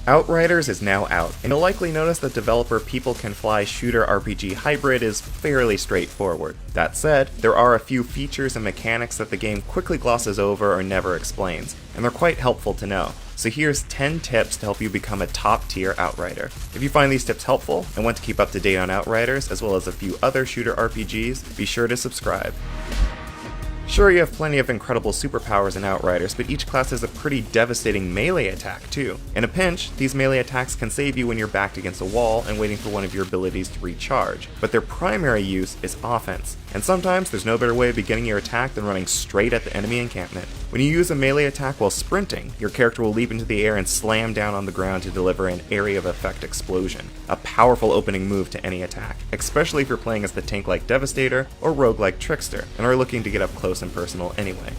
Outriders is now out, and you'll likely notice that developer People Can Fly shooter RPG hybrid is fairly straightforward. That said, there are a few features and mechanics that the game quickly glosses over or never explains, and they're quite helpful to know. So here's 10 tips to help you become a top-tier Outrider. If you find these tips helpful and want to keep up to date on Outriders, as well as a few other shooter RPGs, be sure to subscribe. Sure, you have plenty of incredible superpowers in Outriders, but each class has a pretty devastating melee attack too. In a pinch, these melee attacks can save you when you're backed against a wall and waiting for one of your abilities to recharge, but their primary use is offense, and sometimes there's no better way of beginning your attack than running straight at the enemy encampment. When you use a melee attack while sprinting, your character will leap into the air and slam down on the ground to deliver an area of effect explosion, a powerful opening move to any attack, especially if you're playing as the tank-like Devastator or rogue-like Trickster, and are looking to get up close and personal anyway.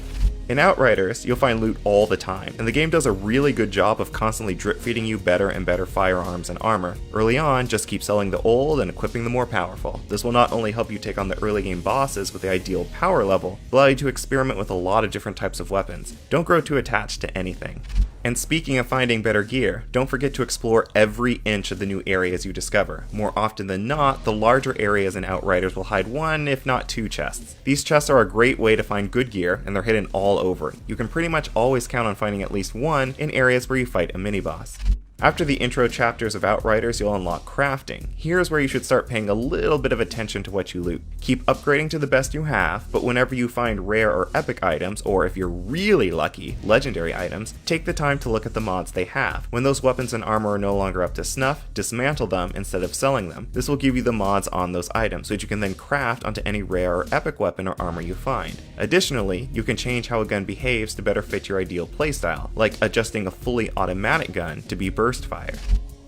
In Outriders, you'll find loot all the time, and the game does a really good job of constantly drip-feeding you better and better firearms and armor. Early on, just keep selling the old and equipping the more powerful. This will not only help you take on the early game bosses with the ideal power level, but allow you to experiment with a lot of different types of weapons. Don't grow too attached to anything. And speaking of finding better gear, don't forget to explore every inch of the new areas you discover. More often than not, the larger areas in Outriders will hide one, if not two chests. These chests are a great way to find good gear, and they're hidden all over. You can pretty much always count on finding at least one in areas where you fight a mini-boss. After the intro chapters of Outriders, you'll unlock crafting. Here's where you should start paying a little bit of attention to what you loot. Keep upgrading to the best you have, but whenever you find rare or epic items, or if you're really lucky, legendary items, take the time to look at the mods they have. When those weapons and armor are no longer up to snuff, dismantle them instead of selling them. This will give you the mods on those items, so that you can then craft onto any rare or epic weapon or armor you find. Additionally, you can change how a gun behaves to better fit your ideal playstyle, like adjusting a fully automatic gun to be burst fire.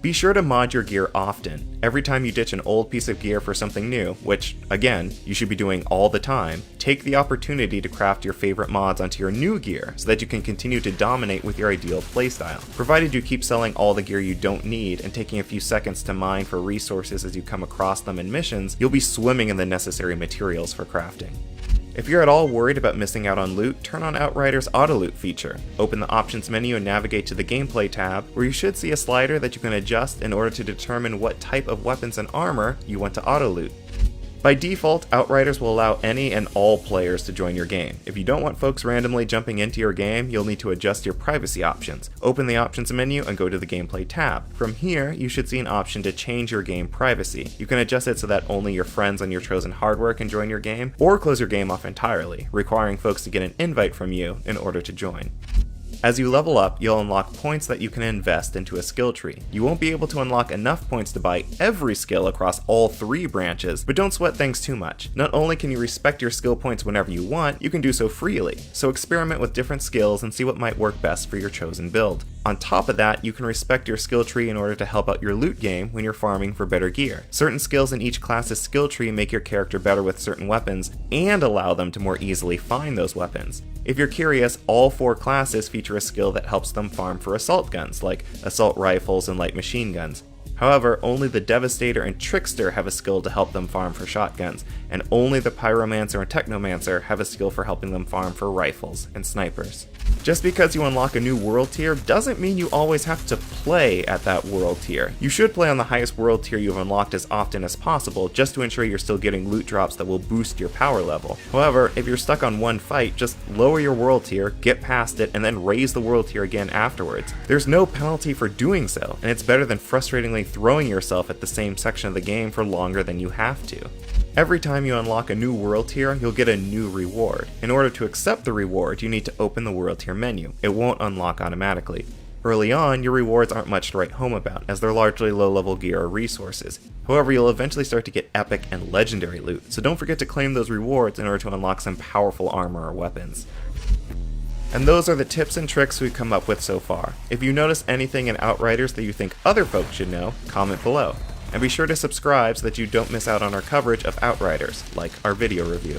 Be sure to mod your gear often. Every time you ditch an old piece of gear for something new, which, again, you should be doing all the time, take the opportunity to craft your favorite mods onto your new gear so that you can continue to dominate with your ideal playstyle. Provided you keep selling all the gear you don't need and taking a few seconds to mine for resources as you come across them in missions, you'll be swimming in the necessary materials for crafting. If you're at all worried about missing out on loot, turn on Outriders' Auto Loot feature. Open the Options menu and navigate to the Gameplay tab, where you should see a slider that you can adjust in order to determine what type of weapons and armor you want to auto loot. By default, Outriders will allow any and all players to join your game. If you don't want folks randomly jumping into your game, you'll need to adjust your privacy options. Open the Options menu and go to the Gameplay tab. From here, you should see an option to change your game privacy. You can adjust it so that only your friends on your chosen hardware can join your game, or close your game off entirely, requiring folks to get an invite from you in order to join. As you level up, you'll unlock points that you can invest into a skill tree. You won't be able to unlock enough points to buy every skill across all 3 branches, but don't sweat things too much. Not only can you respect your skill points whenever you want, you can do so freely. So experiment with different skills and see what might work best for your chosen build. On top of that, you can respect your skill tree in order to help out your loot game when you're farming for better gear. Certain skills in each class's skill tree make your character better with certain weapons and allow them to more easily find those weapons. If you're curious, all 4 classes feature a skill that helps them farm for assault guns, like assault rifles and light machine guns. However, only the Devastator and Trickster have a skill to help them farm for shotguns, and only the Pyromancer and Technomancer have a skill for helping them farm for rifles and snipers. Just because you unlock a new world tier doesn't mean you always have to play at that world tier. You should play on the highest world tier you've unlocked as often as possible, just to ensure you're still getting loot drops that will boost your power level. However, if you're stuck on one fight, just lower your world tier, get past it, and then raise the world tier again afterwards. There's no penalty for doing so, and it's better than frustratingly throwing yourself at the same section of the game for longer than you have to. Every time you unlock a new world tier, you'll get a new reward. In order to accept the reward, you need to open the world tier menu. It won't unlock automatically. Early on, your rewards aren't much to write home about, as they're largely low-level gear or resources. However, you'll eventually start to get epic and legendary loot, so don't forget to claim those rewards in order to unlock some powerful armor or weapons. And those are the tips and tricks we've come up with so far. If you notice anything in Outriders that you think other folks should know, comment below. And be sure to subscribe so that you don't miss out on our coverage of Outriders, like our video review.